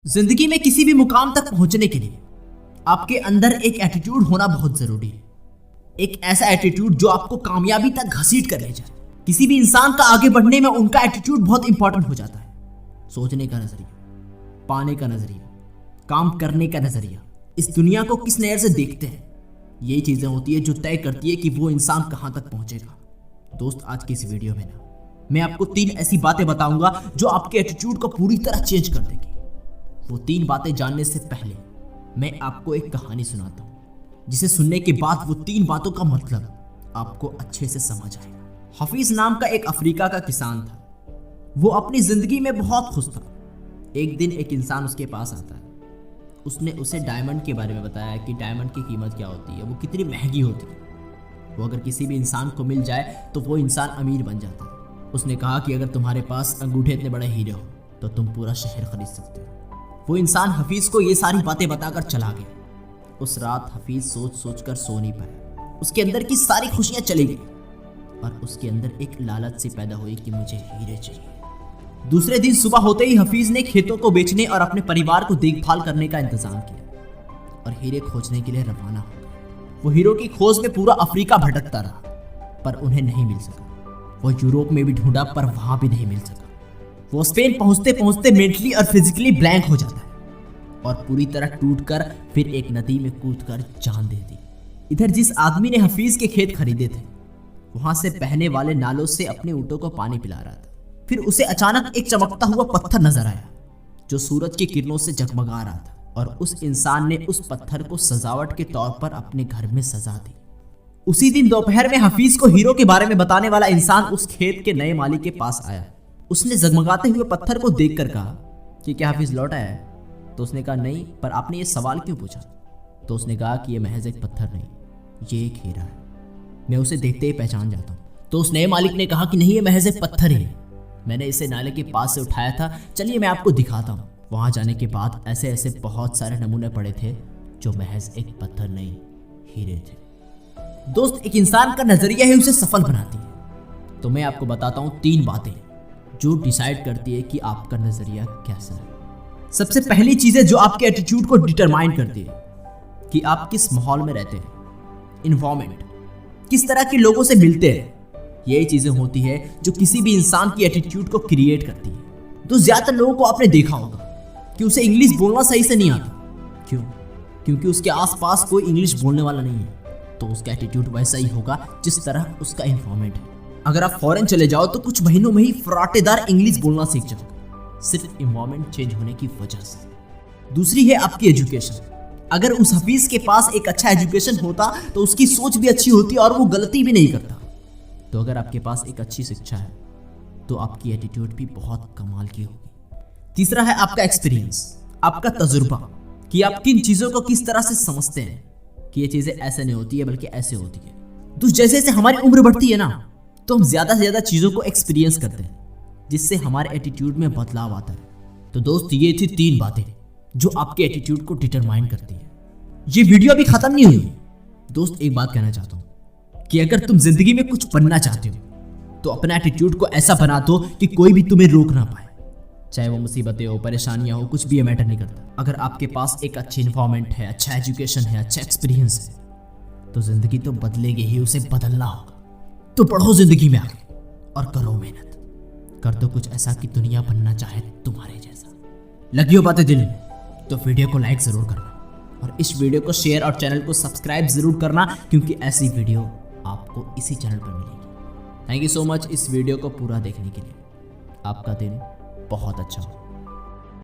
जिंदगी में किसी भी मुकाम तक पहुंचने के लिए आपके अंदर एक एटीट्यूड होना बहुत जरूरी है। एक ऐसा एटीट्यूड जो आपको कामयाबी तक घसीट कर ले जाए। किसी भी इंसान का आगे बढ़ने में उनका एटीट्यूड बहुत इंपॉर्टेंट हो जाता है। सोचने का नजरिया, पाने का नजरिया, काम करने का नजरिया, इस दुनिया को किस नजर से देखते हैं, यही चीजें होती है जो तय करती है कि वो इंसान कहां तक पहुंचेगा। दोस्त, आज की इस वीडियो में मैं आपको 3 ऐसी बातें बताऊंगा जो आपके एटीट्यूड को पूरी तरह चेंज कर देगी। वो 3 बातें जानने से पहले मैं आपको एक कहानी सुनाता हूँ, जिसे सुनने के बाद वो 3 बातों का मतलब आपको अच्छे से समझ आएगा। हफीज नाम का एक अफ्रीका का किसान था। वो अपनी जिंदगी में बहुत खुश था। एक दिन एक इंसान उसके पास आता है। उसने उसे डायमंड के बारे में बताया कि डायमंड की कीमत क्या होती है, वो कितनी महंगी होती है, वो अगर किसी भी इंसान को मिल जाए तो वो इंसान अमीर बन जाता है। उसने कहा कि अगर तुम्हारे पास अंगूठे इतने बड़े हीरे हो तो तुम पूरा शहर खरीद सकते हो। वो इंसान हफीज को ये सारी बातें बताकर चला गया। उस रात हफीज सोच सोच कर सो नहीं पाया। उसके अंदर की सारी खुशियां चली गई और उसके अंदर एक लालच सी पैदा हुई कि मुझे हीरे चाहिए। दूसरे दिन सुबह होते ही हफीज ने खेतों को बेचने और अपने परिवार को देखभाल करने का इंतजाम किया और हीरे खोजने के लिए रवाना हो गए। वो हीरो की खोज में पूरा अफ्रीका भटकता रहा, पर उन्हें नहीं मिल सका। वो यूरोप में भी ढूंढा, पर वहां भी नहीं मिल सका। वो स्पेन पहुंचते पहुंचते मेंटली और फिजिकली ब्लैंक हो जाता है और पूरी तरह टूटकर फिर एक नदी में कूदकर जान दे दी। इधर जिस आदमी ने हफीज के खेत खरीदे थे, वहां से बहने वाले नालों से अपने ऊँटों को पानी पिला रहा था। फिर उसे अचानक एक चमकता हुआ पत्थर नजर आया जो सूरज की किरणों से जगमगा रहा था, और उस इंसान ने उस पत्थर को सजावट के तौर पर अपने घर में सजा दी। उसी दिन दोपहर में हफीज को हीरो के बारे में बताने वाला इंसान उस खेत के नए मालिक के पास आया। उसने जगमगाते हुए पत्थर को देखकर कहा कि क्या हफीज लौट आया है? तो उसने कहा नहीं, पर आपने ये सवाल क्यों पूछा? तो उसने कहा कि ये महज एक पत्थर नहीं, ये एक हीरा है, मैं उसे देखते ही पहचान जाता हूँ। तो उस नए मालिक ने कहा कि नहीं, ये महज एक पत्थर ही है, मैंने इसे नाले के पास से उठाया था, चलिए मैं आपको दिखाता हूँ। वहां जाने के बाद ऐसे ऐसे बहुत सारे नमूने पड़े थे जो महज एक पत्थर नहीं, हीरे थे। दोस्त, एक इंसान का नजरिया ही उसे सफल बनाती है। तो मैं आपको बताता हूँ 3 बातें जो डिसाइड करती है कि आपका नजरिया कैसा है। सबसे पहली चीज है जो आपके एटीट्यूड को डिटरमाइन करती है कि आप किस माहौल में रहते हैं। इन्वायरमेंट, किस तरह के लोगों से मिलते हैं, यही चीजें होती है जो किसी भी इंसान की एटीट्यूड को क्रिएट करती है। तो ज्यादातर लोगों को आपने देखा होगा कि उसे इंग्लिश बोलना सही से नहीं आता। क्यों? क्योंकि उसके आसपास कोई इंग्लिश बोलने वाला नहीं है, तो उसका एटीट्यूड वैसा ही होगा जिस तरह उसका इन्वायरमेंट है। अगर आप फॉरेन चले जाओ तो कुछ महीनों में ही फराटेदार इंग्लिश बोलना सीख जाओगे, सिर्फ इन्वायरमेंट चेंज होने की वजह से। दूसरी है आपकी एजुकेशन। अगर उस हफीज के पास एक अच्छा एजुकेशन होता तो उसकी सोच भी अच्छी होती और वो गलती भी नहीं करता। तो अगर आपके पास एक अच्छी शिक्षा है तो आपकी एटीट्यूड भी बहुत कमाल की होगी। तीसरा है आपका एक्सपीरियंस, आपका तजुर्बा, कि आप किन चीजों को किस तरह से समझते हैं कि ये चीजें ऐसे नहीं होती है बल्कि ऐसे होती है। तो जैसे जैसे हमारी उम्र बढ़ती है ना, तो हम ज्यादा से ज्यादा चीजों को एक्सपीरियंस करते हैं, जिससे हमारे एटीट्यूड में बदलाव आता है। तो दोस्त, ये थी 3 बातें जो आपके एटीट्यूड को डिटरमाइन करती है। ये वीडियो अभी खत्म नहीं हुई। दोस्त, एक बात कहना चाहता हूं कि अगर तुम जिंदगी में कुछ बनना चाहते हो तो अपना एटीट्यूड को ऐसा बना दो कि कोई भी तुम्हें रोक ना पाए। चाहे वो मुसीबतें हो, परेशानियां हो, कुछ भी मैटर नहीं करता। अगर आपके पास एक अच्छी इन्वायरमेंट है, अच्छा एजुकेशन है, अच्छा एक्सपीरियंस है, तो जिंदगी तो बदलेगी ही, उसे बदलना होगा। तो बढ़ो जिंदगी में आगे और करो मेहनत, कर दो कुछ ऐसा कि दुनिया बनना चाहे तुम्हारे जैसा। लगी हो बातें दिल में तो वीडियो को लाइक जरूर करना और इस वीडियो को शेयर और चैनल को सब्सक्राइब जरूर करना, क्योंकि ऐसी वीडियो आपको इसी चैनल पर मिलेगी। थैंक यू सो मच इस वीडियो को पूरा देखने के लिए। आपका दिन बहुत अच्छा हो।